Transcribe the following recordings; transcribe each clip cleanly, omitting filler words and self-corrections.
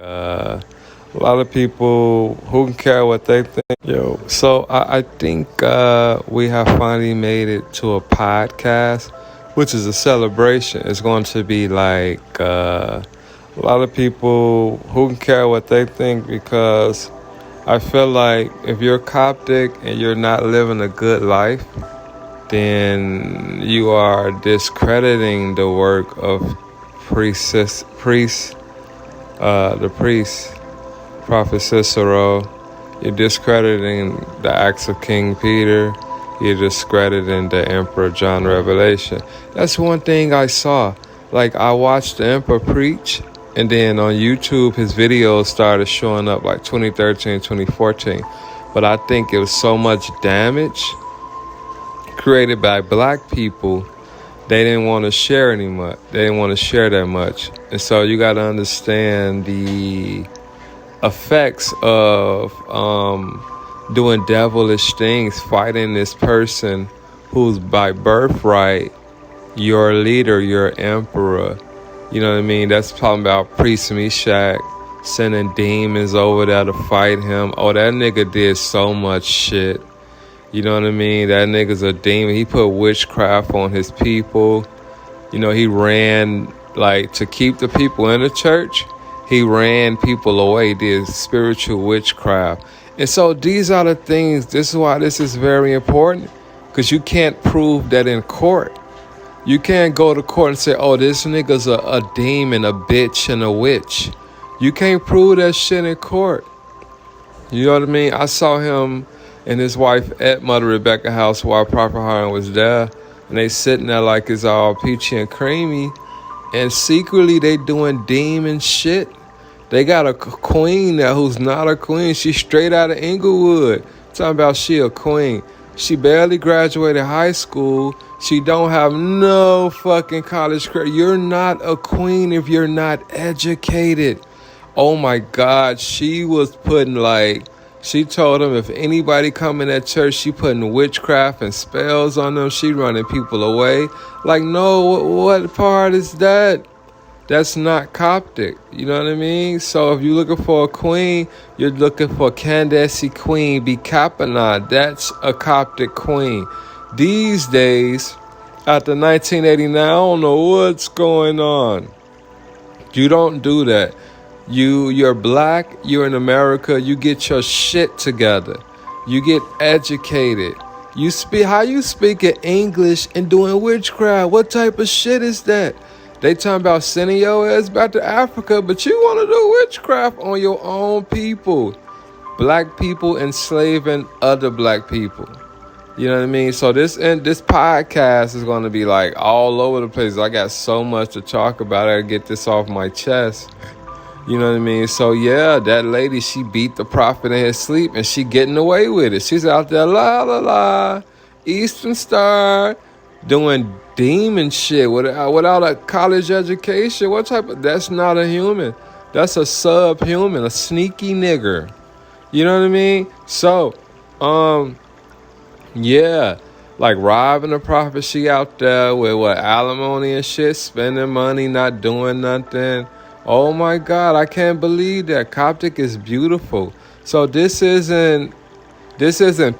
Uh, a lot of people who can care what they think. So I think we have finally made it to a podcast, which is a celebration. It's going to be like a lot of people who can care what they think, because I feel like if you're Coptic and you're not living a good life, then you are discrediting the work of the priest, Prophet Cicero. You're discrediting the acts of King Peter. You're discrediting the Emperor John Revelation. That's one thing I saw. Like, I watched the Emperor preach, and then on YouTube, his videos started showing up like 2013, 2014. But I think it was so much damage created by black people, they didn't want to share any much. They didn't want to share that much. And so you got to understand the effects of doing devilish things, fighting this person who's by birthright your leader, your emperor. You know what I mean? That's talking about Priest Meshach sending demons over there to fight him. Oh, that nigga did so much shit. You know what I mean? That nigga's a demon. He put witchcraft on his people. You know, he ran, like, to keep the people in the church. He ran people away. He did spiritual witchcraft. And so these are the things. This is why this is very important. Because you can't prove that in court. You can't go to court and say, oh, this nigga's a demon, a bitch, and a witch. You can't prove that shit in court. You know what I mean? I saw him and his wife at Mother Rebecca house while Prophet Hiram was there. And they sitting there like it's all peachy and creamy. And secretly they doing demon shit. They got a queen there who's not a queen. She's straight out of Inglewood. Talking about she a queen. She barely graduated high school. She don't have no fucking college credit. You're not a queen if you're not educated. Oh my God. She was putting she told them if anybody come in that church, she putting witchcraft and spells on them. She running people away. Like, no, what part is that? That's not Coptic. You know what I mean? So if you're looking for a queen, you're looking for Candace Queen Bicapana. That's a Coptic queen. These days, after 1989, I don't know what's going on. You don't do that. You're black, you're in America, you get your shit together. You get educated. How you speaking English and doing witchcraft? What type of shit is that? They talking about sending your ass back to Africa, but you want to do witchcraft on your own people. Black people enslaving other black people. You know what I mean? So this podcast is going to be like all over the place. I got so much to talk about. I got to get this off my chest. You know what I mean? So yeah, that lady, she beat the prophet in his sleep, and she getting away with it. She's out there, la la la, Eastern Star, doing demon shit without a college education. What type of? That's not a human. That's a subhuman, a sneaky nigger. You know what I mean? So, yeah, like robbing the prophet. She out there with alimony and shit, spending money, not doing nothing. Oh my God, I can't believe that. Coptic is beautiful. So this isn't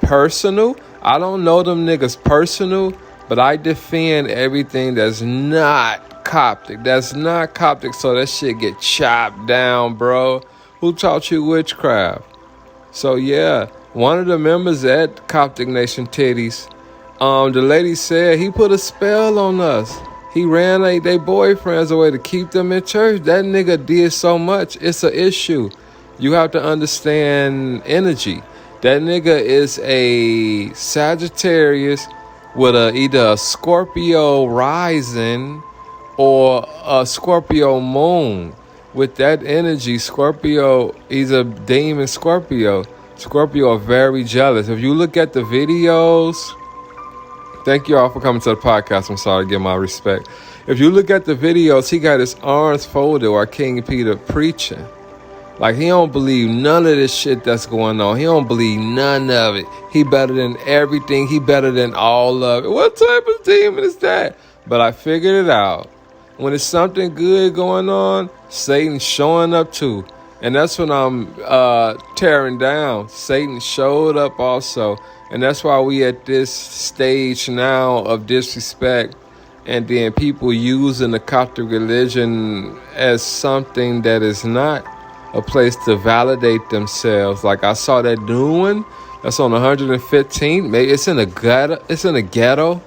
personal. I don't know them niggas personal, but I defend everything that's not Coptic. That's not Coptic, so that shit get chopped down, bro. Who taught you witchcraft? So yeah, one of the members at Coptic Nation Titties, the lady said he put a spell on us. He ran they boyfriends away to keep them in church. That nigga did so much. It's an issue. You have to understand energy. That nigga is a Sagittarius with either a Scorpio rising or a Scorpio moon. With that energy, Scorpio, he's a demon Scorpio. Scorpio are very jealous. If you look at the videos, thank you all for coming to the podcast. I'm sorry to give my respect. If you look at the videos, he got his arms folded while King Peter preaching. Like, he don't believe none of this shit that's going on. He don't believe none of it. He better than everything. He better than all of it. What type of demon is that? But I figured it out. When it's something good going on, Satan's showing up too. And that's when I'm tearing down. Satan showed up also. And that's why we at this stage now of disrespect. And then people using the Coptic religion as something that is not a place to validate themselves. Like I saw that new one that's on 115th. Maybe it's in the ghetto. It's in the ghetto.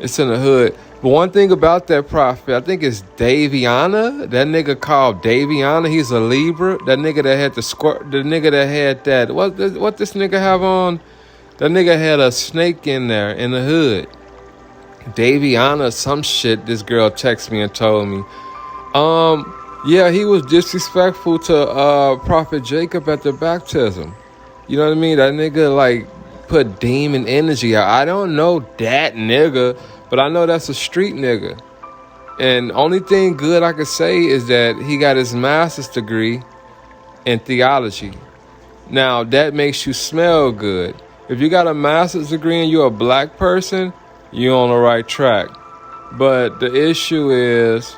It's in the hood. But one thing about that prophet, I think it's Daviana. That nigga called Daviana. He's a Libra. That nigga that had the nigga that had that. What this nigga have on? That nigga had a snake in there in the hood. Daviana, some shit. This girl texted me and told me. Yeah, he was disrespectful to Prophet Jacob at the baptism. You know what I mean? That nigga like put demon energy out. I don't know that nigga, but I know that's a street nigga. And only thing good I could say is that he got his master's degree in theology. Now, that makes you smell good. If you got a master's degree and you're a black person, you're on the right track. But the issue is,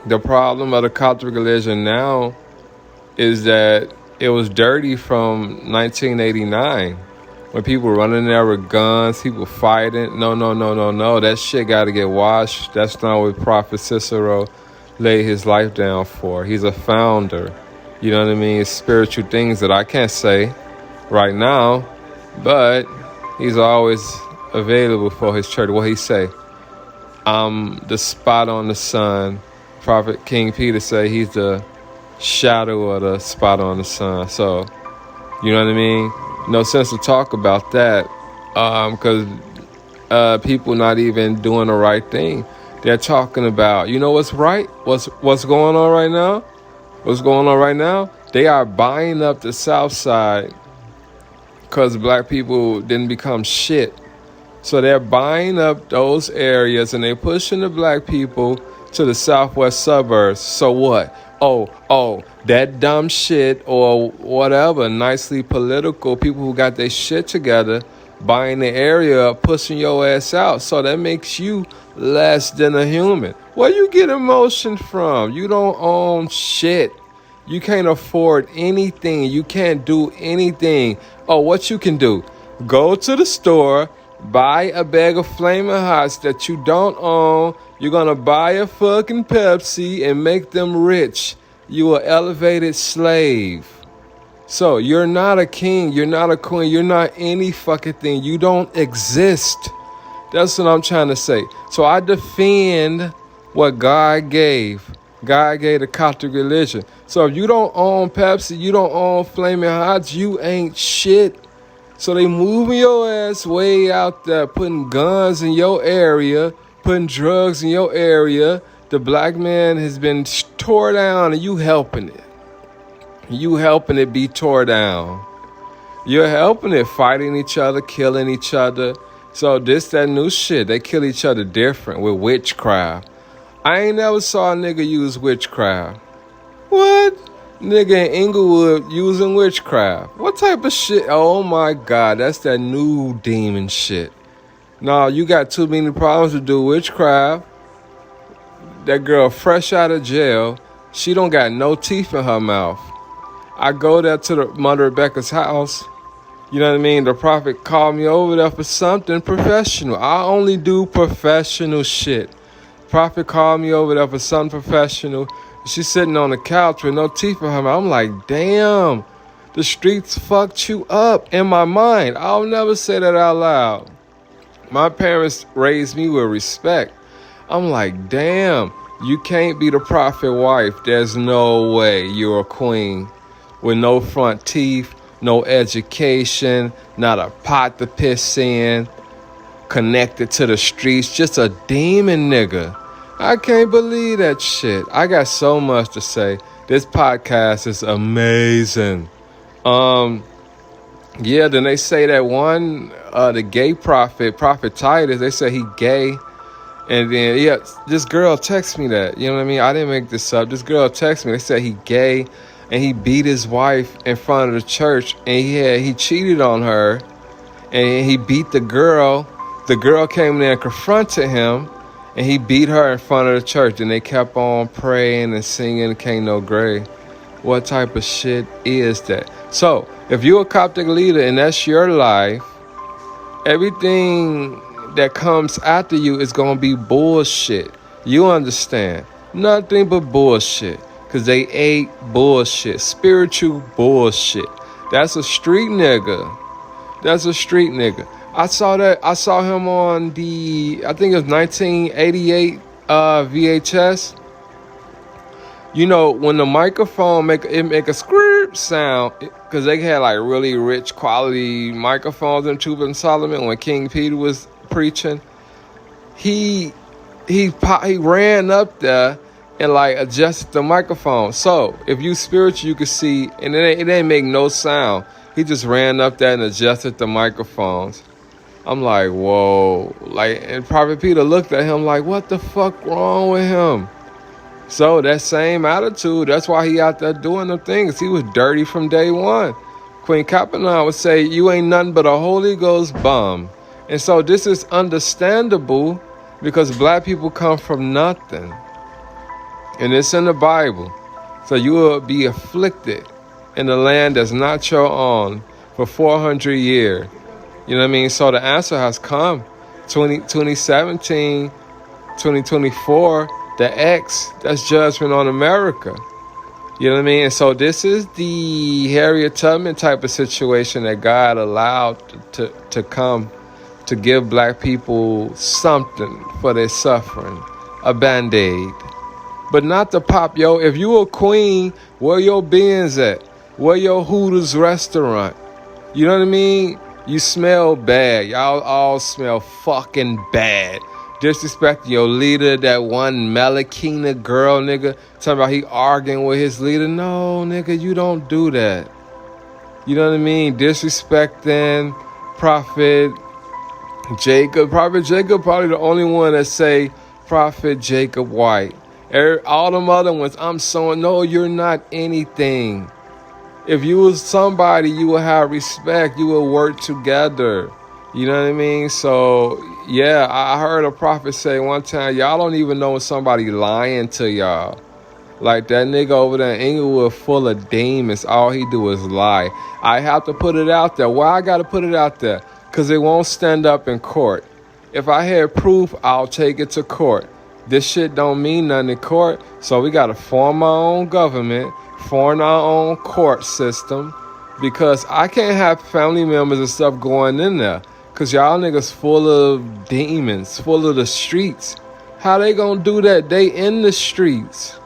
the problem of the Coptic religion now is that it was dirty from 1989. When people were running there with guns, people fighting. No. That shit got to get washed. That's not what Prophet Cicero laid his life down for. He's a founder. You know what I mean? Spiritual things that I can't say right now, but he's always available for his church. What he say? I'm the spot on the sun. Prophet King Peter say he's the shadow of the spot on the sun. So, you know what I mean? No sense to talk about that because people not even doing the right thing. They're talking about, you know what's right? What's going on right now? What's going on right now? They are buying up the South Side because black people didn't become shit. So they're buying up those areas and they're pushing the black people to the southwest suburbs. So what? Oh, that dumb shit or whatever, nicely political people who got their shit together, buying the area up, pushing your ass out. So that makes you less than a human. Where you get emotion from? You don't own shit. You can't afford anything. You can't do anything. Oh, what you can do? Go to the store, buy a bag of Flamin' Hots that you don't own. You're going to buy a fucking Pepsi and make them rich. You are elevated slave. So you're not a king. You're not a queen. You're not any fucking thing. You don't exist. That's what I'm trying to say. So I defend what God gave. God gave the Coptic religion. So if you don't own Pepsi, you don't own Flamin' Hots, you ain't shit. So they moving your ass way out there, putting guns in your area, putting drugs in your area. The black man has been tore down and you helping it. You helping it be tore down. You're helping it, fighting each other, killing each other. So that new shit, they kill each other different with witchcraft. I ain't never saw a nigga use witchcraft. What? Nigga in Inglewood using witchcraft. What type of shit? Oh my God, that's that new demon shit. No, you got too many problems to do witchcraft. That girl fresh out of jail, she don't got no teeth in her mouth. I go there to the Mother Rebecca's house. You know what I mean? The prophet called me over there for something professional. I only do professional shit. Prophet called me over there for something professional. She's sitting on the couch with no teeth in her mouth. I'm like, damn, the streets fucked you up in my mind. I'll never say that out loud. My parents raised me with respect. I'm like, damn, you can't be the prophet wife. There's no way you're a queen with no front teeth, no education, not a pot to piss in, connected to the streets, just a demon nigga. I can't believe that shit. I got so much to say. This podcast is amazing. Yeah, then they say that one, the gay prophet Titus, they say he gay. And then, yeah, this girl texted me that. You know what I mean? I didn't make this up. This girl texted me. They said he gay and he beat his wife in front of the church. And he cheated on her. And he beat the girl. The girl came there and confronted him. And he beat her in front of the church. And they kept on praying and singing Can't No Grave. what type of shit is that? So, if you're a Coptic leader and that's your life, everything that comes after you is going to be bullshit. You understand? Nothing but bullshit. Because they ate bullshit. Spiritual bullshit. That's a street nigga. That's a street nigga. I saw him on I think it was 1988 VHS. You know, when the microphone make a script sound, because they had like really rich quality microphones in Tuba and Solomon when King Peter was preaching, he ran up there and like adjusted the microphone. So if you spiritual, you could see, and it ain't make no sound. He just ran up there and adjusted the microphones. I'm like, whoa. Like, and Prophet Peter looked at him like, what the fuck wrong with him? So that same attitude, that's why he out there doing them things. He was dirty from day one. Queen Capenon would say, you ain't nothing but a Holy Ghost bum. And so this is understandable because black people come from nothing. And it's in the Bible. So you will be afflicted in the land that's not your own for 400 years. You know what I mean? So the answer has come. 2017, 2024, the X, that's judgment on America. You know what I mean? And so this is the Harriet Tubman type of situation that God allowed to come to give black people something for their suffering, a Band-Aid. But not to pop, yo, if you a queen, where your Benz at? Where your Hooters restaurant? You know what I mean? You smell bad. Y'all all smell fucking bad. Disrespecting your leader, that one Malakina girl, nigga. Talking about he arguing with his leader. No, nigga, you don't do that. You know what I mean? Disrespecting Prophet Jacob. Prophet Jacob probably the only one that say Prophet Jacob White. All them other ones, I'm so, no, you're not anything. If you was somebody, you would have respect. You would work together. You know what I mean? So, yeah, I heard a prophet say one time, y'all don't even know when somebody lying to y'all. Like that nigga over there in Inglewood full of demons. All he do is lie. I have to put it out there. Why I got to put it out there? Because it won't stand up in court. If I had proof, I'll take it to court. This shit don't mean nothing in court. So we got to form our own government, form our own court system. Because I can't have family members and stuff going in there. Because y'all niggas full of demons, full of the streets. How they gonna do that? They in the streets.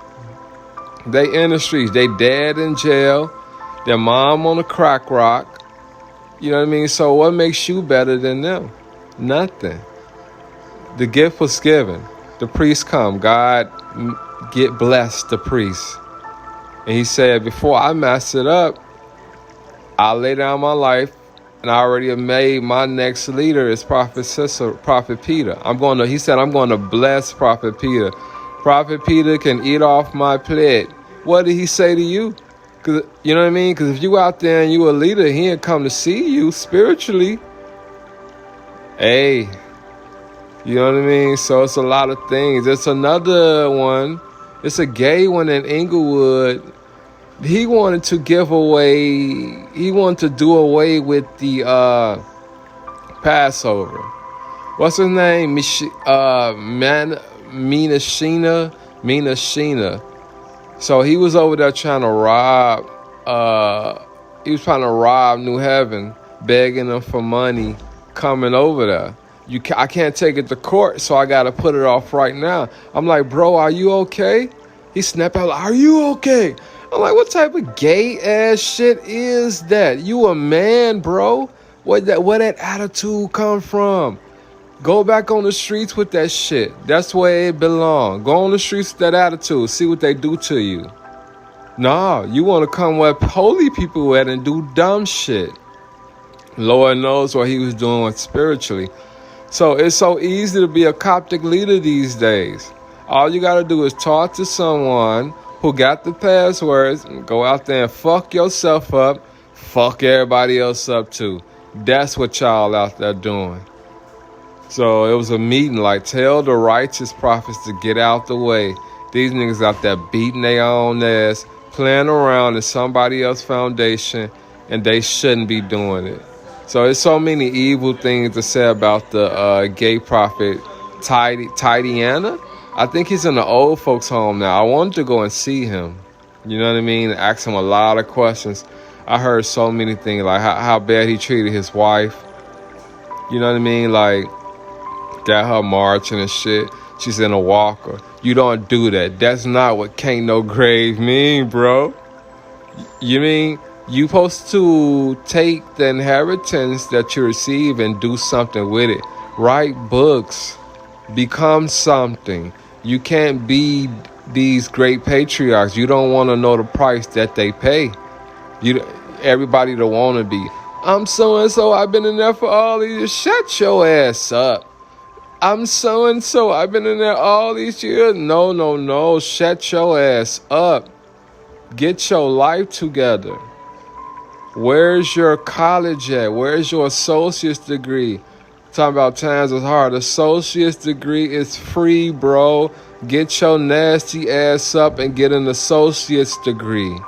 They in the streets. They dead in jail. Their mom on a crack rock. You know what I mean? So what makes you better than them? Nothing. The gift was given. The priest come. God blessed the priest. And he said, before I mess it up, I'll lay down my life. And I already have made my next leader is Prophet Peter. He said, I'm going to bless Prophet Peter. Prophet Peter can eat off my plate. What did he say to you? Cause, you know what I mean? Because if you out there and you a leader, he ain't come to see you spiritually. Hey, you know what I mean? So it's a lot of things. It's another one. It's a gay one in Inglewood. He wanted to do away with the Passover. What's his name? Mina Sheena. So he was over there trying to rob New Heaven, begging them for money, coming over there. I can't take it to court, so I got to put it off right now. I'm like, bro, are you okay? He snapped out, are you okay? I'm like, what type of gay ass shit is that? You a man, bro. Where that attitude come from? Go back on the streets with that shit. That's where it belong. Go on the streets with that attitude. See what they do to you. Nah, you want to come where holy people at and do dumb shit. Lord knows what he was doing spiritually. So it's so easy to be a Coptic leader these days. All you got to do is talk to someone who got the passwords, and go out there and fuck yourself up, fuck everybody else up too. That's what y'all out there doing. So it was a meeting like, tell the righteous prophets to get out the way. These niggas out there beating their own ass, playing around in somebody else's foundation, and they shouldn't be doing it. So there's so many evil things to say about the gay prophet Tywone. I think he's in the old folks home now. I wanted to go and see him. You know what I mean? Ask him a lot of questions. I heard so many things, like how bad he treated his wife. You know what I mean? Like, got her marching and shit. She's in a walker. You don't do that. That's not what can't no grave mean, bro. You mean you supposed to take the inheritance that you receive and do something with it. Write books. Become something. You can't be these great patriarchs. You don't want to know the price that they pay. Everybody don't want to be. I'm so-and-so. I've been in there for all these years. Shut your ass up. I'm so-and-so. I've been in there all these years. No. Shut your ass up. Get your life together. Where's your college at? Where's your associate's degree? Talking about times is hard. Associate's degree is free, bro. Get your nasty ass up and get an associate's degree.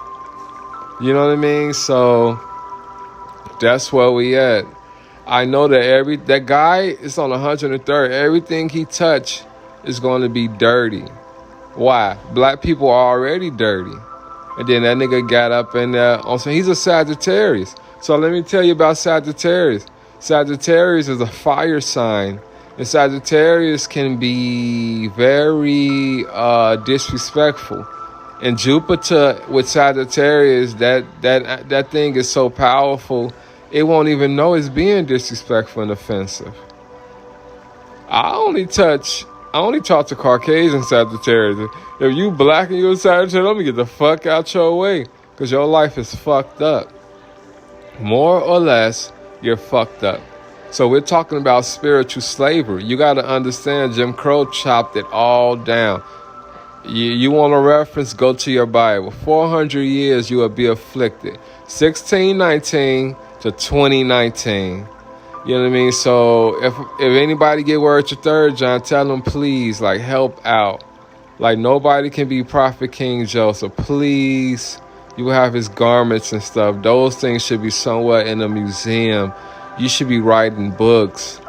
You know what I mean? So that's where we at. I know that that guy is on 103rd. Everything he touch is going to be dirty. Why? Black people are already dirty. And then that nigga got up in there. So he's a Sagittarius. So let me tell you about Sagittarius. Sagittarius is a fire sign. And Sagittarius can be very disrespectful. And Jupiter with Sagittarius, that thing is so powerful, it won't even know it's being disrespectful and offensive. I only talk to Caucasian Sagittarius. If you black and you're a Sagittarius, let me get the fuck out your way. Because your life is fucked up. More or less, you're fucked up. So we're talking about spiritual slavery. You got to understand Jim Crow chopped it all down. You want a reference? Go to your Bible. 400 years you will be afflicted. 1619 to 2019. You know what I mean? So if anybody get word to 3rd John, tell them please, like, help out. Like, nobody can be Prophet King Joseph. Please, you will have his garments and stuff. Those things should be somewhere in a museum. You should be writing books.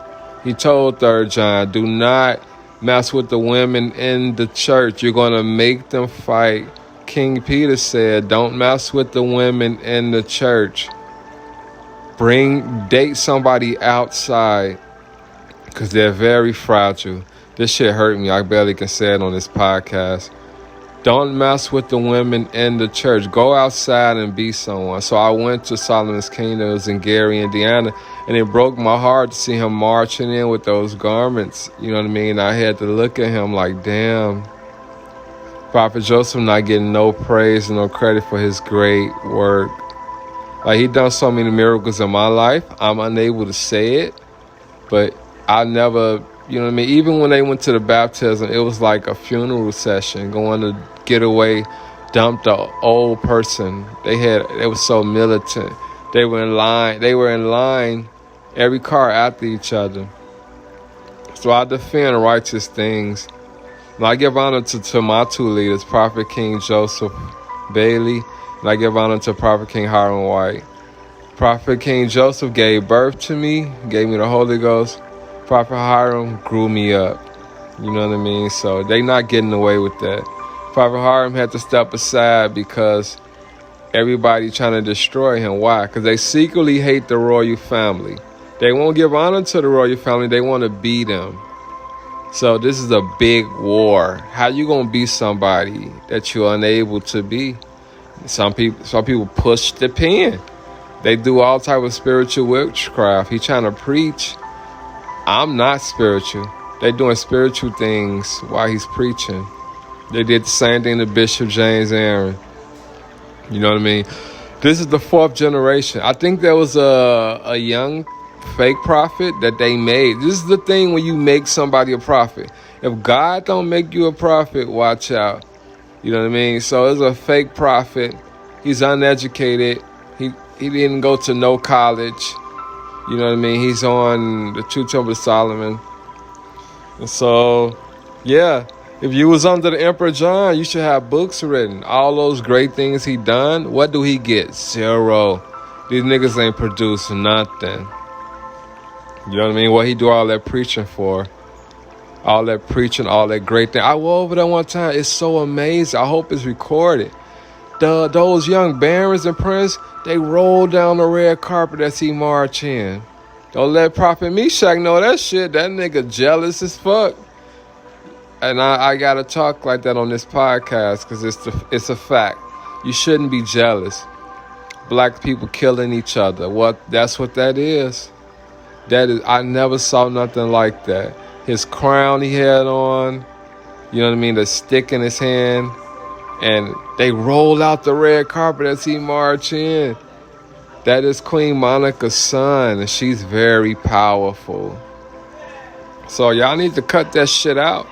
He told 3rd John, do not mess with the women in the church. You're going to make them fight. King Peter said, don't mess with the women in the church. Date somebody outside, because they're very fragile. This shit hurt me. I barely can say it on this podcast. Don't mess with the women in the church. Go outside and be someone. So I went to Solomon's Kingdom. It was in Gary, Indiana. And it broke my heart to see him marching in with those garments. You know what I mean? I had to look at him like, damn. Prophet Joseph not getting no praise and no credit for his great work. Like, he done so many miracles in my life. I'm unable to say it. But I never, you know what I mean? Even when they went to the baptism, it was like a funeral session. Going to get away, dumped the old person. They were so militant. They were in line, every car after each other. So I defend righteous things. And I give honor to my two leaders, Prophet King Joseph Bailey, and I give honor to Prophet King Hiram White. Prophet King Joseph gave birth to me, gave me the Holy Ghost. Prophet Hiram grew me up. You know what I mean? So they not getting away with that. Prophet Hiram had to step aside because everybody trying to destroy him. Why? Because they secretly hate the royal family. They won't give honor to the royal family. They want to be them. So this is a big war. How you gonna be somebody that you're unable to be? Some people push the pen. They do all type of spiritual witchcraft. He trying to preach. I'm not spiritual. They doing spiritual things while he's preaching. They did the same thing to Bishop James Aaron. You know what I mean? This is the 4th generation. I think there was a young fake prophet that they made. This is the thing when you make somebody a prophet. If God don't make you a prophet, watch out. You know what I mean? So it's a fake prophet. He's uneducated. He didn't go to no college. You know what I mean? He's on the 2 Temple of Solomon. And so, yeah, If you was under the Emperor John, you should have books written. All those great things he done, what do he get? 0. These niggas ain't produced nothing. You know what I mean? What he do all that preaching for? All that preaching, all that great thing. I went over there one time. It's so amazing. I hope it's recorded. Those young barons and princes, they roll down the red carpet as he march in. Don't let Prophet Meshach know that shit. That nigga jealous as fuck. And I gotta talk like that on this podcast because it's a fact. You shouldn't be jealous. Black people killing each other. That's what that is. That is. I never saw nothing like that. His crown he had on, you know what I mean, the stick in his hand, and they roll out the red carpet as he march in. That is Queen Monica's son, and she's very powerful. So y'all need to cut that shit out.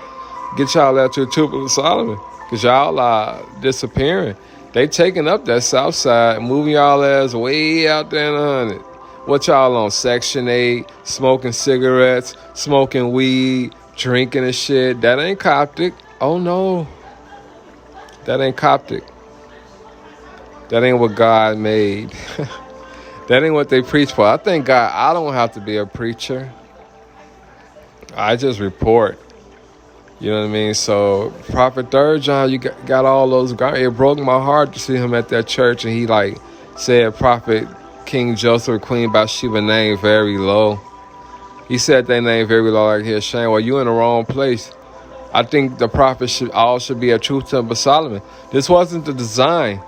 Get y'all out to the Temple of Solomon, because y'all are disappearing. They taking up that south side, moving y'all ass way out there in the 100. What y'all on? Section 8, smoking cigarettes, smoking weed, drinking and shit. That ain't Coptic. Oh no. That ain't Coptic. That ain't what God made. That ain't what they preach for. I thank God I don't have to be a preacher. I just report. You know what I mean? So, Prophet Third John, you got all those guys. It broke my heart to see him at that church, and he said Prophet King Joseph, Queen Bathsheba name very low. He said their name very low, like his shame. Well, you in the wrong place. I think the prophets should be at True Temple of Solomon. This wasn't the design.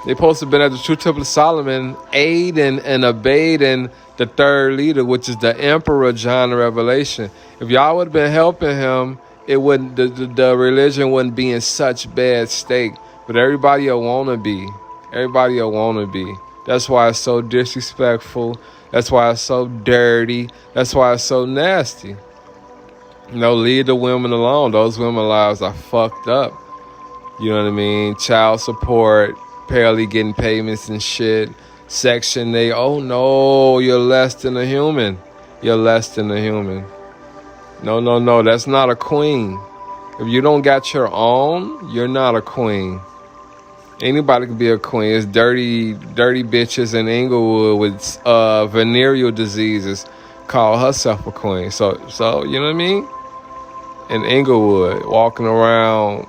They supposed to have been at the True Temple of Solomon, aiding and abating the third leader, which is the Emperor John the Revelation. If y'all would have been helping him, it wouldn't. The religion wouldn't be in such bad state. But everybody will wanna be. Everybody will wanna be. That's why it's so disrespectful. That's why it's so dirty. That's why it's so nasty. Leave the women alone. Those women lives are fucked up. You know what I mean? Child support, barely getting payments and shit. Section 8. Oh no, you're less than a human. You're less than a human. No. That's not a queen. If you don't got your own, you're not a queen. Anybody can be a queen. It's dirty bitches in Inglewood with venereal diseases call herself a queen. So you know what I mean? In Inglewood, walking around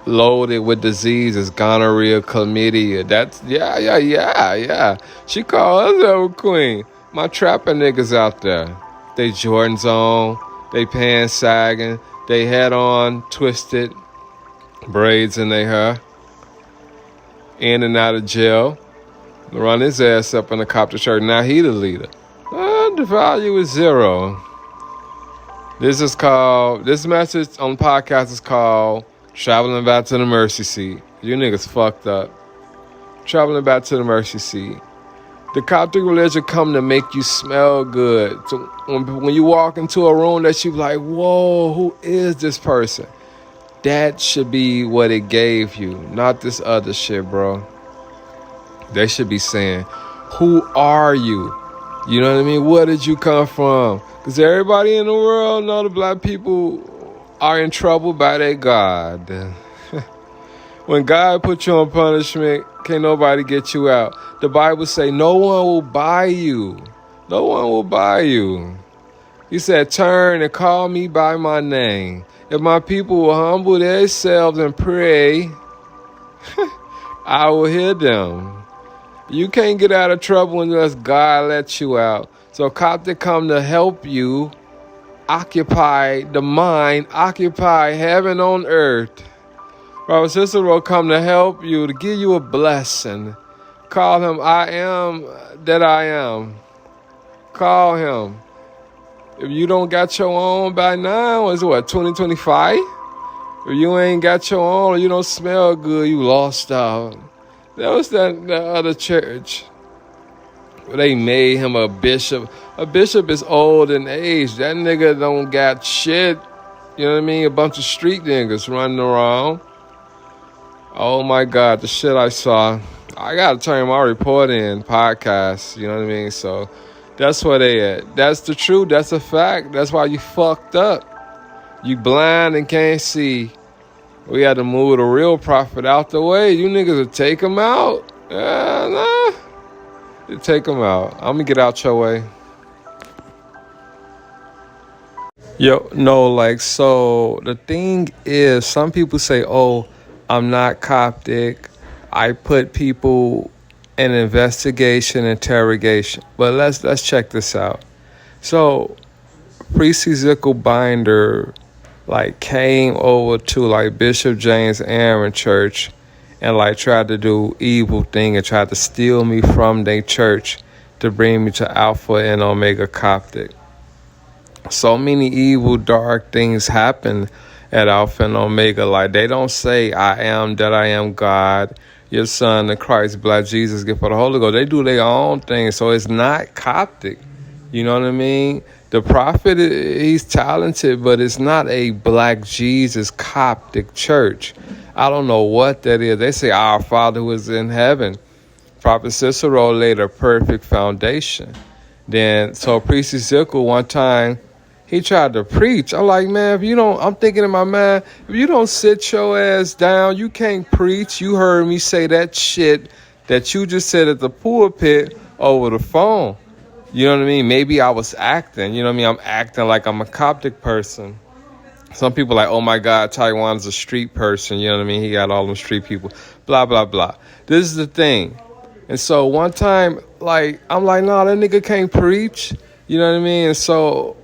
loaded with diseases, gonorrhea, chlamydia. That's yeah. She called herself a queen. My trapper niggas out there. They Jordans on, they pants sagging, they head on twisted, braids in their hair. In and out of jail, run his ass up in the Coptic church. Now he the leader. The value is 0. This message on the podcast is called Traveling Back to the Mercy Seat. You niggas fucked up. Traveling back to the mercy seat. The Coptic religion come to make you smell good. So when you walk into a room that you like, whoa, who is this person? That should be what it gave you, not this other shit, bro. They should be saying, who are you? You know what I mean? Where did you come from? Because everybody in the world know the black people are in trouble by their God. When God put you on punishment, can't nobody get you out. The Bible say no one will buy you. No one will buy you. He said, turn and call me by my name. If my people will humble themselves and pray, I will hear them. You can't get out of trouble unless God lets you out. So Coptic come to help you occupy the mind, occupy heaven on earth. Prophet Cicero come to help you, to give you a blessing. Call him, I am that I am. Call him. If you don't got your own by now, it's what, 2025? If you ain't got your own, or you don't smell good, you lost out. That was that other church. They made him a bishop. A bishop is old in age. That nigga don't got shit. You know what I mean? A bunch of street niggas running around. Oh my God, the shit I saw. I gotta turn my report in podcast. You know what I mean? So that's where they at. That's the truth. That's a fact. That's why you fucked up. You blind and can't see. We had to move the real prophet out the way. You niggas would take him out. Nah. You take him out. I'm going to get out your way. Yo, no, like, so the thing is, some people say, oh, I'm not Coptic. I put people in investigation, interrogation. But let's check this out. So, Priest Ezekiel Binder, like, came over to, like, Bishop James Aaron Church and, like, tried to do evil thing and tried to steal me from their church to bring me to Alpha and Omega Coptic. So many evil, dark things happen at Alpha and Omega. Like, they don't say, I am that I am God, your son, the Christ, black Jesus, gift of the Holy Ghost. They do their own thing. So it's not Coptic. You know what I mean? The prophet, he's talented, but it's not a black Jesus Coptic church. I don't know what that is. They say, our Father who is in heaven. Prophet Cicero laid a perfect foundation. Then, so Priest Ezekiel one time, he tried to preach. I'm like, man, I'm thinking in my mind, if you don't sit your ass down, you can't preach. You heard me say that shit that you just said at the pulpit over the phone. You know what I mean? Maybe I was acting. You know what I mean? I'm acting like I'm a Coptic person. Some people like, oh my God, Tywone's a street person. You know what I mean? He got all them street people. Blah, blah, blah. This is the thing. And so one time, like, I'm like, nah, that nigga can't preach. You know what I mean? And so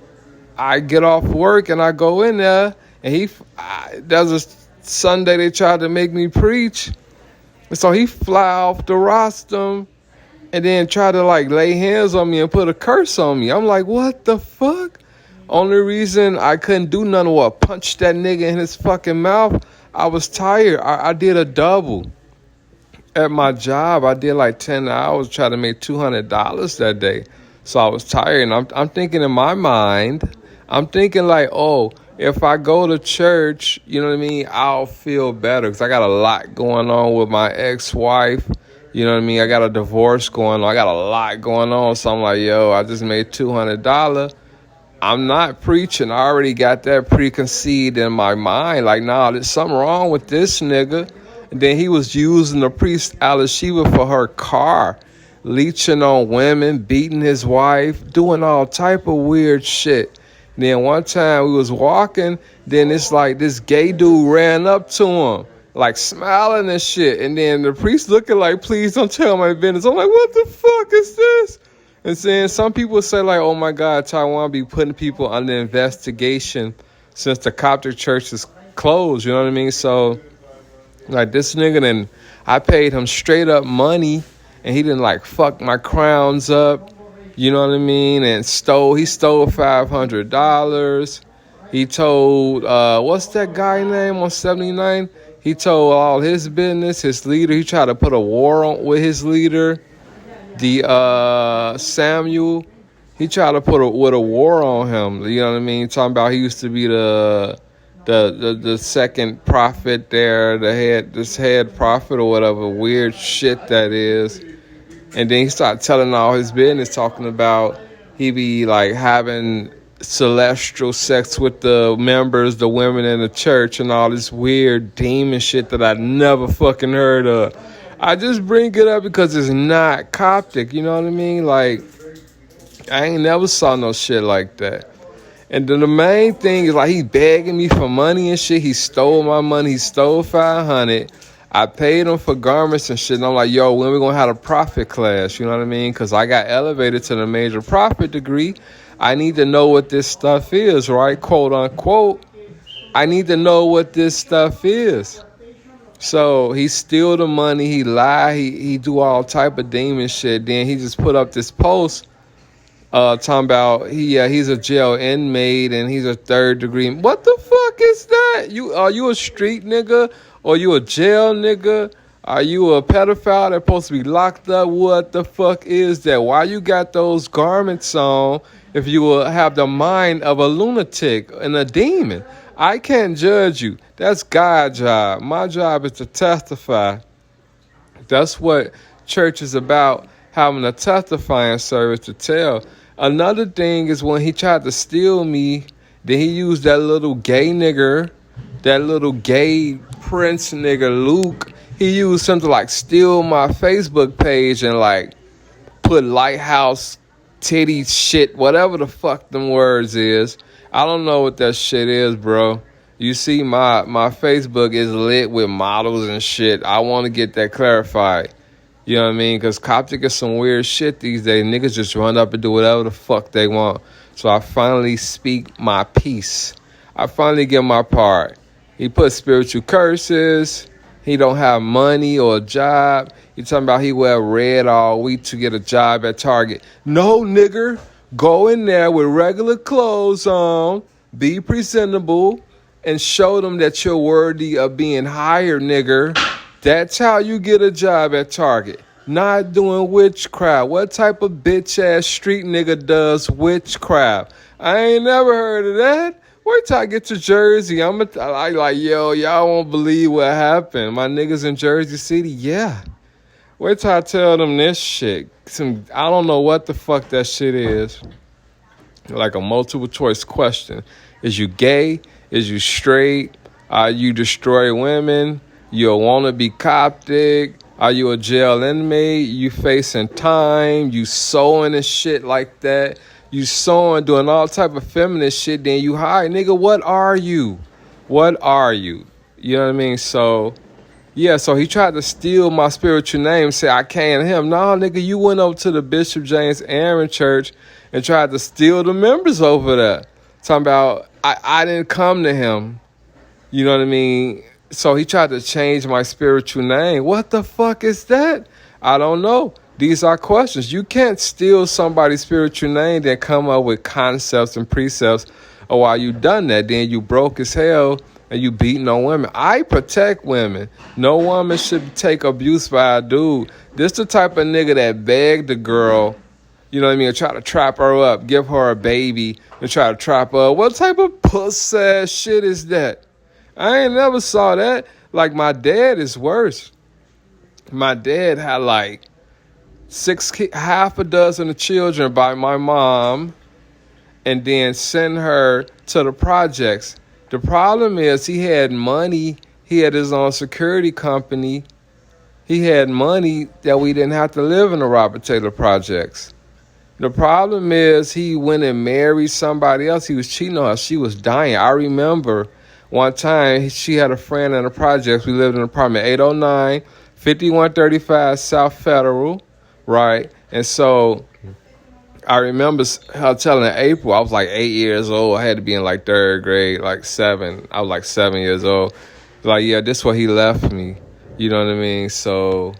I get off work and I go in there, and there's a Sunday they tried to make me preach. And so he fly off the rostrum and then try to, like, lay hands on me and put a curse on me. I'm like, what the fuck? Only reason I couldn't do nothing was punch that nigga in his fucking mouth. I was tired. I did a double at my job. I did like 10 hours, trying to make $200 that day. So I was tired, and I'm thinking in my mind, I'm thinking like, oh, if I go to church, you know what I mean, I'll feel better because I got a lot going on with my ex-wife. You know what I mean? I got a divorce going on. I got a lot going on. So I'm like, yo, I just made $200. I'm not preaching. I already got that preconceived in my mind. Like, nah, there's something wrong with this nigga. And then he was using the priest Alashiva for her car, leeching on women, beating his wife, doing all type of weird shit. And then one time we was walking, then it's like this gay dude ran up to him, like smiling and shit. And then the priest looking like, please don't tell my business. I'm like, what the fuck is this? And saying some people say like, oh my God, Tywone be putting people under investigation since the Coptic church is closed. You know what I mean? So like this nigga, then I paid him straight up money, and he didn't like fuck my crowns up. You know what I mean? And he stole $500. He told, what's that guy name on 79? He told all his business, his leader. He tried to put a war on with his leader, the Samuel. He tried to put a war on him. You know what I mean? Talking about he used to be the second prophet there, this head prophet or whatever weird shit that is. And then he started telling all his business, talking about he be like having celestial sex with the members, the women in the church, and all this weird demon shit that I never fucking heard of. I just bring it up because it's not Coptic, you know what I mean? Like, I ain't never saw no shit like that. And then the main thing is like he begging me for money and shit. He stole my money. He stole $500. I paid him for garments and shit. And I'm like, yo, when we gonna have a prophet class? You know what I mean? Because I got elevated to the major prophet degree. I need to know what this stuff is, right? Quote unquote. I need to know what this stuff is. So he steal the money. He lie. He do all type of demon shit. Then he just put up this post talking about he's a jail inmate and he's a third degree. What the fuck is that? Are you a street nigga? Or you a jail nigga? Are you a pedophile that's supposed to be locked up? What the fuck is that? Why you got those garments on if you will have the mind of a lunatic and a demon? I can't judge you. That's God's job. My job is to testify. That's what church is about, having a testifying service to tell. Another thing is when he tried to steal me, then he used that little gay nigger, that little gay Prince nigga Luke, he used something like steal my Facebook page and like put lighthouse titty shit, whatever the fuck them words is. I don't know what that shit is, bro. You see, my Facebook is lit with models and shit. I want to get that clarified. You know what I mean? Because Coptic is some weird shit these days. Niggas just run up and do whatever the fuck they want. So I finally speak my piece. I finally get my part. He put spiritual curses. He don't have money or a job. He talking about he wear red all week to get a job at Target. No, nigger. Go in there with regular clothes on. Be presentable. And show them that you're worthy of being hired, nigger. That's how you get a job at Target. Not doing witchcraft. What type of bitch-ass street nigga does witchcraft? I ain't never heard of that. Wait till I get to Jersey. I like, yo, y'all won't believe what happened. My niggas in Jersey City, yeah. Wait till I tell them this shit. I don't know what the fuck that shit is. Like a multiple choice question. Is you gay? Is you straight? Are you destroy women? You a wannabe Coptic? Are you a jail inmate? You facing time? You sewing and shit like that? You sewing, doing all type of feminist shit, then you hide. Nigga, what are you? What are you? You know what I mean? So, yeah, so he tried to steal my spiritual name, say I can't him. No, nigga, you went over to the Bishop James Aaron Church and tried to steal the members over there. Talking about, I didn't come to him. You know what I mean? So he tried to change my spiritual name. What the fuck is that? I don't know. These are questions. You can't steal somebody's spiritual name, then come up with concepts and precepts. Or while you done that, then you broke as hell and you beating on women. I protect women. No woman should take abuse by a dude. This the type of nigga that begged the girl, you know what I mean, and try to trap her up, give her a baby, and try to trap her up. What type of puss-ass shit is that? I ain't never saw that. Like, my dad is worse. My dad had like half a dozen of children by my mom and then send her to the projects. The problem is he had money. He had his own security company. He had money that we didn't have to live in the Robert Taylor projects. The problem is he went and married somebody else. He was cheating on her. She was dying. I remember one time she had a friend in the projects. We lived in apartment 809, 5135 South Federal, right? And so I remember her telling her April, I was like 8 years old. I had to be in like third grade, like 7. I was like 7 years old. Like, yeah, this is what he left me. You know what I mean? So,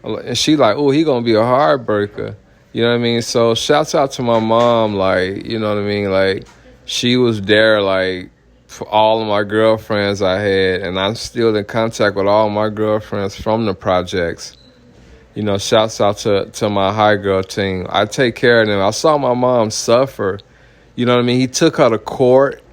and she like, oh, he gonna be a heartbreaker. You know what I mean? So shouts out to my mom, like, you know what I mean? Like, she was there, like, for all of my girlfriends I had, and I'm still in contact with all my girlfriends from the projects. You know, shouts out to my high girl team. I take care of them. I saw my mom suffer. You know what I mean? He took her to court.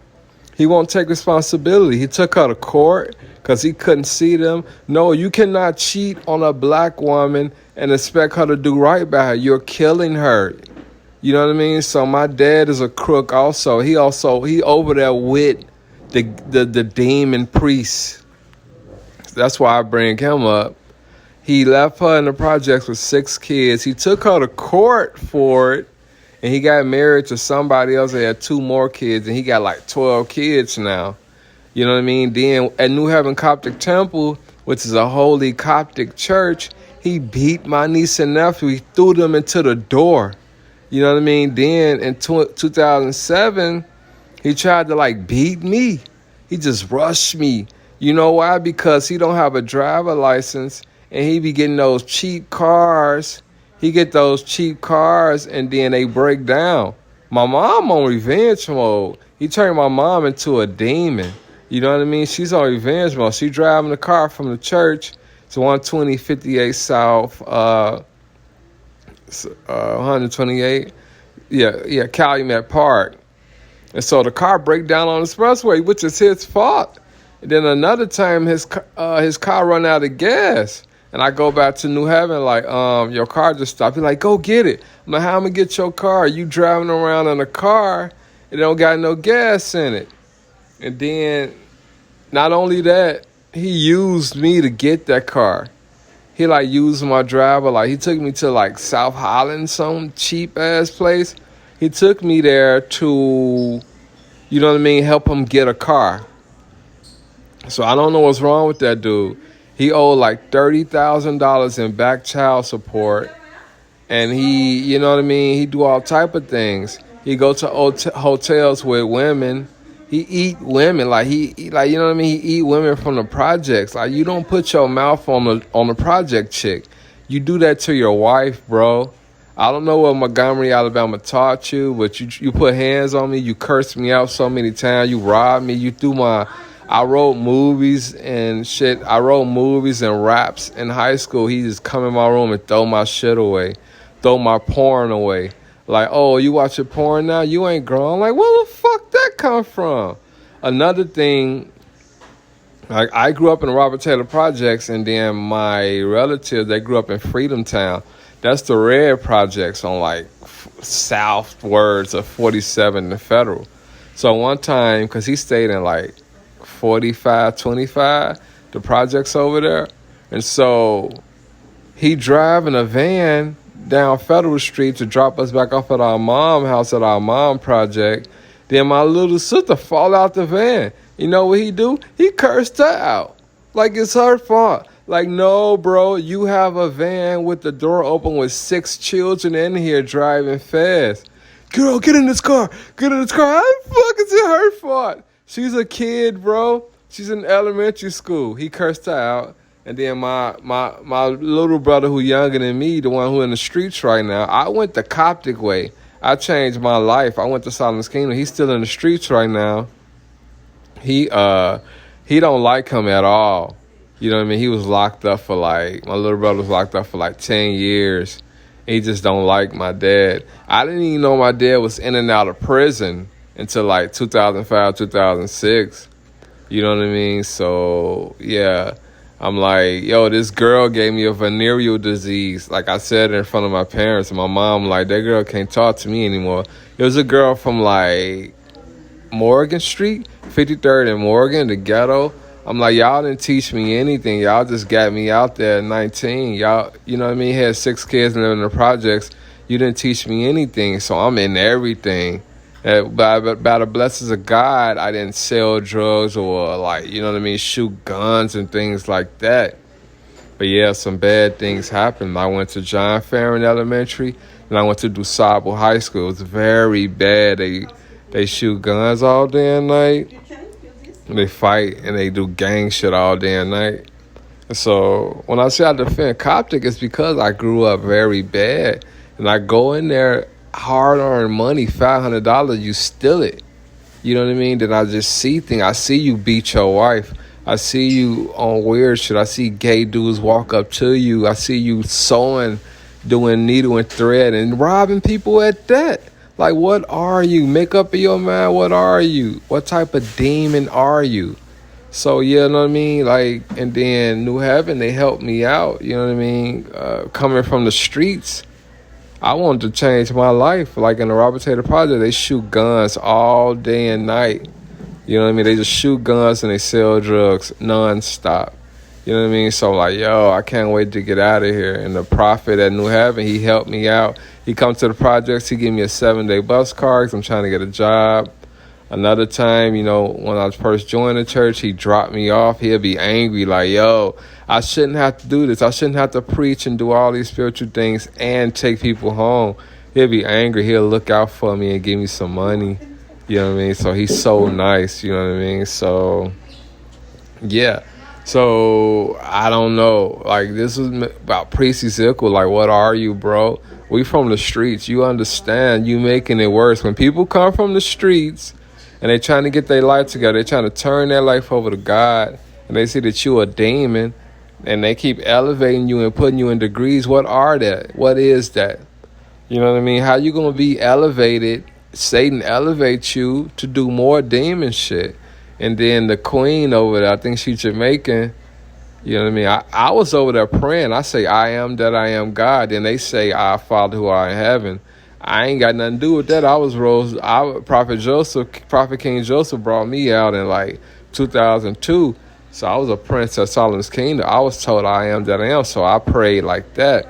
He won't take responsibility. He took her to court because he couldn't see them. No, you cannot cheat on a black woman and expect her to do right by her. You're killing her. You know what I mean? So my dad is a crook also. He over there with the demon priest. That's why I bring him up. He left her in the projects with 6 kids. He took her to court for it, and he got married to somebody else that had 2 more kids, and he got like 12 kids now. You know what I mean? Then at New Heaven Coptic Temple, which is a holy Coptic church, he beat my niece and nephew. He threw them into the door. You know what I mean? Then in 2007, he tried to like beat me. He just rushed me. You know why? Because he don't have a driver license, and he be getting those cheap cars. He get those cheap cars, and then they break down. My mom on revenge mode. He turned my mom into a demon. You know what I mean? She's on revenge mode. She driving the car from the church to 12058 South, 128. Yeah, Calumet Park. And so the car break down on the expressway, which is his fault. And then another time, his car run out of gas. And I go back to New Haven, like, your car just stopped. He's like, go get it. I'm like, how am I get your car? You driving around in a car, it don't got no gas in it. And then, not only that, he used me to get that car. He like used my driver. Like he took me to like South Holland, some cheap ass place. He took me there to, you know what I mean, help him get a car. So I don't know what's wrong with that dude. He owed like $30,000 in back child support, and he, you know what I mean, he do all type of things. He go to hotels with women. He eat women, like like, you know what I mean. He eat women from the projects. Like, you don't put your mouth on the project chick. You do that to your wife, bro. I don't know what Montgomery, Alabama taught you, but you put hands on me. You cursed me out so many times. You robbed me. You threw I wrote movies and shit. I wrote movies and raps in high school. He just come in my room and throw my shit away, throw my porn away. Like, oh, you watching porn now? You ain't grown. Like, where the fuck that come from? Another thing, like, I grew up in the Robert Taylor Projects, and then my relatives, they grew up in Freedom Town. That's the red projects on, like, southwards of 47 and Federal. So one time, because he stayed in, like, 4525, the projects over there. And so he driving a van down Federal Street to drop us back off at our mom house at our mom project. Then my little sister fall out the van. You know what he do? He cursed her out. Like it's her fault. Like, no, bro, you have a van with the door open with 6 children in here driving fast. Girl, get in this car. Get in this car. How the fuck is it her fault? She's a kid, bro. She's in elementary school. He cursed her out. And then my little brother who younger than me, the one who in the streets right now, I went the Coptic way. I changed my life. I went to Solomon's Kingdom. He's still in the streets right now. He don't like him at all. You know what I mean? He was locked up for my little brother was locked up for like 10 years. He just don't like my dad. I didn't even know my dad was in and out of prison until like 2005, 2006. You know what I mean? So, yeah. I'm like, yo, this girl gave me a venereal disease. Like I said in front of my parents, and my mom like, that girl can't talk to me anymore. It was a girl from like Morgan Street, 53rd and Morgan, the ghetto. I'm like, y'all didn't teach me anything. Y'all just got me out there at 19. Y'all, you know what I mean? Had 6 kids and living in the projects. You didn't teach me anything, so I'm in everything. By the blessings of God, I didn't sell drugs or, like, you know what I mean, shoot guns and things like that. But yeah, some bad things happened. I went to John Farron Elementary, and I went to DuSable High School. It was very bad. They shoot guns all day and night. And they fight and they do gang shit all day and night. And so when I say I defend Coptic, it's because I grew up very bad. And I go in there, hard-earned money, $500, you steal it. You know what I mean? Then I just see things. I see you beat your wife. I see you on weird shit. I see gay dudes walk up to you. I see you sewing, doing needle and thread, and robbing people at that. Like, what are you? Make up in your mind, what are you? What type of demon are you? So, yeah, you know what I mean? Like, and then New Heaven, they helped me out, you know what I mean? Coming from the streets, I wanted to change my life. Like in the Robert Taylor Project, they shoot guns all day and night. You know what I mean? They just shoot guns and they sell drugs nonstop. You know what I mean? So I'm like, yo, I can't wait to get out of here. And the prophet at New Heaven, he helped me out. He comes to the projects. He gave me a 7-day bus card because I'm trying to get a job. Another time, you know, when I first joined the church, he dropped me off. He'll be angry like, yo, I shouldn't have to do this. I shouldn't have to preach and do all these spiritual things and take people home. He'll be angry. He'll look out for me and give me some money. You know what I mean? So he's so nice. You know what I mean? So, yeah. So, I don't know. Like, this is about Priest Ezekiel. Like, what are you, bro? We from the streets. You understand. You making it worse. When people come from the streets and they trying to get their life together, they trying to turn their life over to God, and they see that you a demon, and they keep elevating you and putting you in degrees. What are that? What is that? You know what I mean? How you going to be elevated? Satan elevates you to do more demon shit. And then the queen over there, I think she's Jamaican. You know what I mean? I was over there praying. I say, I am that I am God. Then they say, Our Father who art in heaven. I ain't got nothing to do with that. Prophet King Joseph brought me out in like 2002. So I was a prince of Solomon's kingdom. I was told I am that I am. So I prayed like that.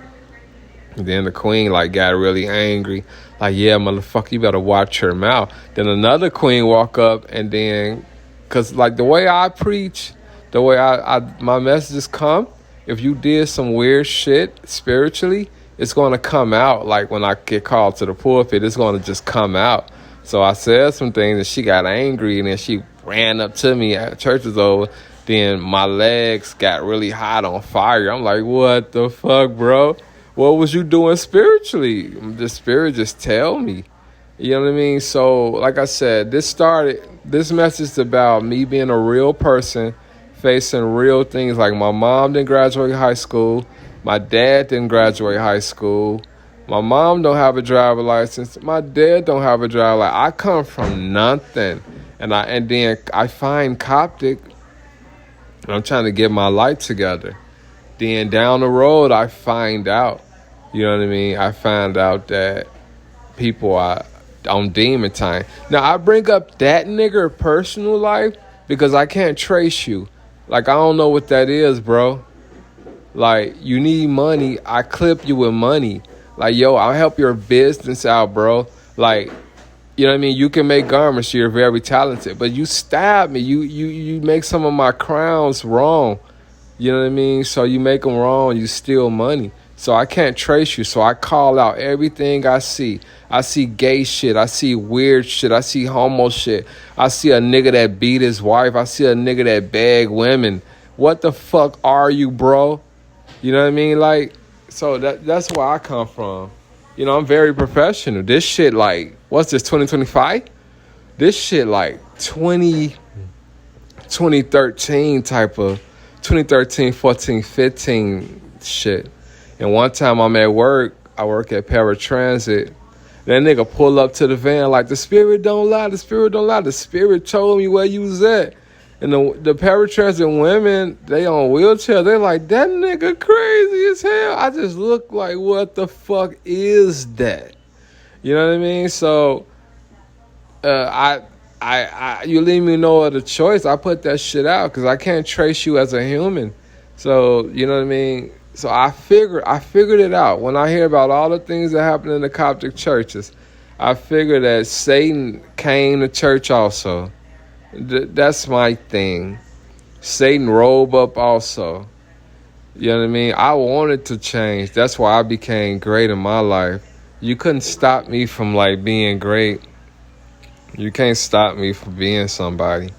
And then the queen like got really angry. Like, yeah, motherfucker, you better watch your mouth. Then another queen walk up and then, cause like the way I preach, the way I my messages come, if you did some weird shit spiritually, it's going to come out. Like when I get called to the pulpit, it's going to just come out. So I said some things and she got angry and then she ran up to me at church was over. Then my legs got really hot on fire. I'm like, what the fuck, bro? What was you doing spiritually? The spirit just tell me. You know what I mean? So, like I said, this message is about me being a real person, facing real things. Like my mom didn't graduate high school. My dad didn't graduate high school. My mom don't have a driver license. My dad don't have a driver license. I come from nothing. And then I find Coptic. And I'm trying to get my life together. Then down the road, I find out. You know what I mean? I find out that people are on demon time. Now, I bring up that nigger personal life because I can't trace you. Like, I don't know what that is, bro. Like, you need money. I clip you with money. Like, yo, I'll help your business out, bro. Like, you know what I mean? You can make garments. You're very talented. But you stab me. You make some of my crowns wrong. You know what I mean? So you make them wrong. You steal money. So I can't trace you. So I call out everything I see. I see gay shit. I see weird shit. I see homo shit. I see a nigga that beat his wife. I see a nigga that bag women. What the fuck are you, bro? You know what I mean? Like, so that's where I come from. You know, I'm very professional. This shit like, what's this, 2025? This shit like 2013 type of, 2013, 14, 15 shit. And one time I'm at work, I work at paratransit. That nigga pull up to the van like, the spirit don't lie, the spirit don't lie. The spirit told me where you was at. And the paratransit women, they on wheelchair. They like, that nigga crazy as hell. I just look like, what the fuck is that? You know what I mean? So, you leave me no other choice. I put that shit out because I can't trace you as a human. So, you know what I mean? So I figured it out. When I hear about all the things that happen in the Coptic churches, I figured that Satan came to church also. That's my thing. Satan robe up also. You know what I mean? I wanted to change. That's why I became great in my life. You couldn't stop me from like being great. You can't stop me from being somebody.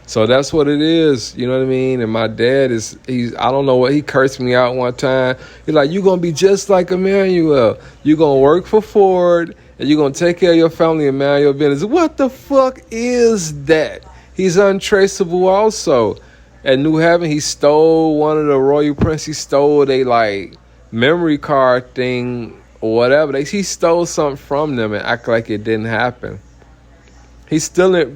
So that's what it is, you know what I mean? And my dad I don't know what, he cursed me out one time. He's like, you going to be just like Emmanuel. You going to work for Ford, and you going to take care of your family and mind your business. What the fuck is that? He's untraceable also. At New Haven, he stole one of the royal prince. He stole a, like, memory card thing or whatever. He stole something from them and act like it didn't happen. He stole it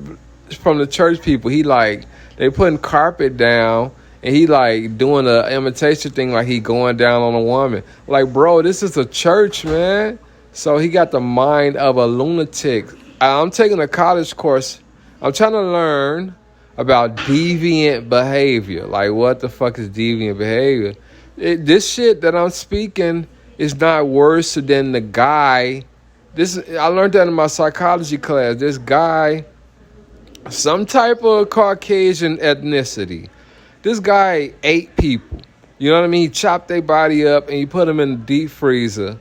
from the church people. He like, they putting carpet down and he like doing a imitation thing like he going down on a woman. Like, bro, this is a church, man. So he got the mind of a lunatic. I'm taking a college course. I'm trying to learn about deviant behavior. Like, what the fuck is deviant behavior? This shit that I'm speaking is not worse than the guy. I learned that in my psychology class. This guy, some type of Caucasian ethnicity. This guy ate people. You know what I mean? He chopped their body up and he put them in the deep freezer.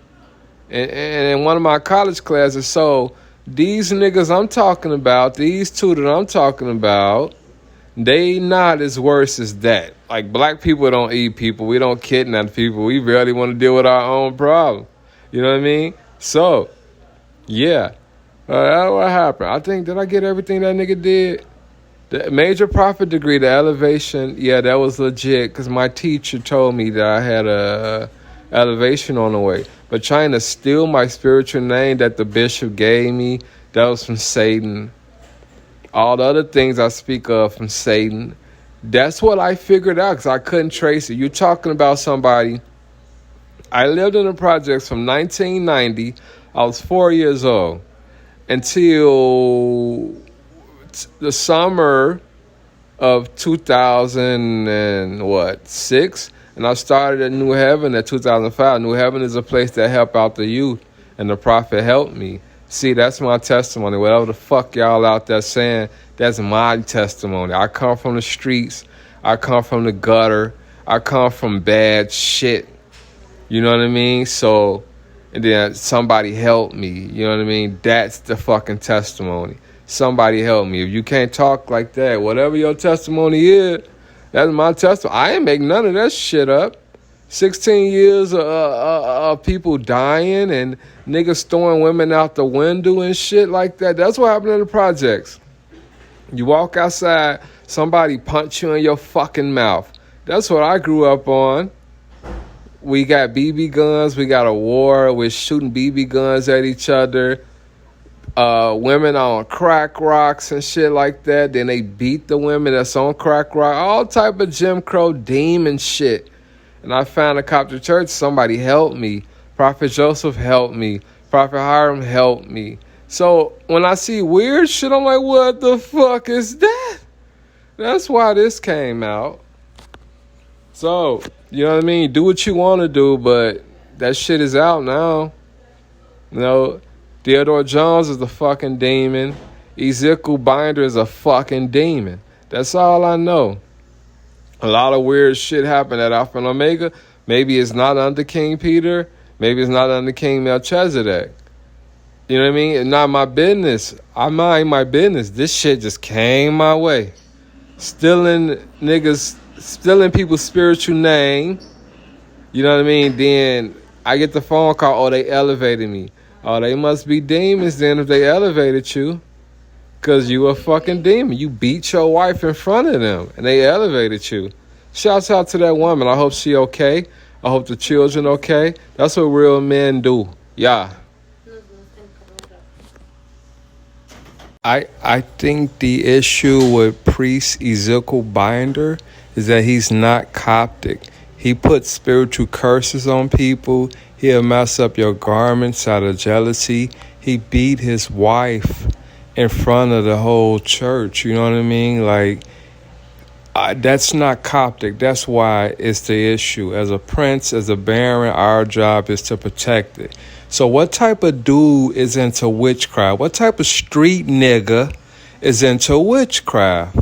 And in one of my college classes, so these niggas I'm talking about, these two that I'm talking about, they not as worse as that. Like, black people don't eat people. We don't kidnap people. We barely want to deal with our own problem. You know what I mean? So, yeah. That's what happened. I think, did I get everything that nigga did? The major prophet degree, the elevation, yeah, that was legit because my teacher told me that I had a elevation on the way. But trying to steal my spiritual name that the bishop gave me, that was from Satan. All the other things I speak of from Satan. That's what I figured out because I couldn't trace it. You're talking about somebody. I lived in the projects from 1990. I was 4 years old. Until the summer of 2006, and I started at New Heaven at 2005. New Heaven is a place that help out the youth, and the prophet helped me. See, that's my testimony. Whatever the fuck y'all out there saying, that's my testimony. I come from the streets. I come from the gutter. I come from bad shit. You know what I mean? So, and then somebody helped me. You know what I mean? That's the fucking testimony. Somebody help me. If you can't talk like that, whatever your testimony is, that's my testimony. I ain't make none of that shit up. 16 years of people dying and niggas throwing women out the window and shit like that. That's what happened in the projects. You walk outside, somebody punch you in your fucking mouth. That's what I grew up on. We got BB guns. We got a war. We're shooting BB guns at each other. Women on crack rocks and shit like that. Then they beat the women that's on crack rock. All type of Jim Crow demon shit. And I found a Coptic church. Somebody helped me. Prophet Joseph helped me. Prophet Hiram helped me. So when I see weird shit, I'm like, what the fuck is that? That's why this came out. So, you know what I mean? Do what you want to do, but that shit is out now. You know, Theodore Jones is a fucking demon. Ezekiel Binder is a fucking demon. That's all I know. A lot of weird shit happened at Alpha and Omega. Maybe it's not under King Peter. Maybe it's not under King Melchizedek. You know what I mean? It's not my business. I mind my business. This shit just came my way. Stealing people's spiritual name. You know what I mean? Then I get the phone call, oh, they elevated me. Oh, they must be demons then if they elevated you. Because you a fucking demon. You beat your wife in front of them and they elevated you. Shouts out to that woman. I hope she okay. I hope the children okay. That's what real men do. Yeah. I think the issue with priest Ezekiel Binder is that he's not Coptic. He puts spiritual curses on people. He'll mess up your garments out of jealousy. He beat his wife in front of the whole church. You know what I mean? Like, that's not Coptic. That's why it's the issue. As a prince, as a baron, our job is to protect it. So what type of dude is into witchcraft? What type of street nigga is into witchcraft?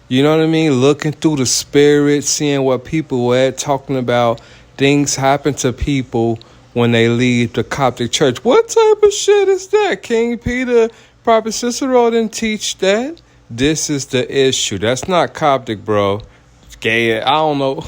You know what I mean? Looking through the spirit, seeing what people were at, talking about things happen to people when they leave the Coptic church. What type of shit is that? King Peter, Prophet Cicero didn't teach that. This is the issue. That's not Coptic, bro. Gay. I don't know.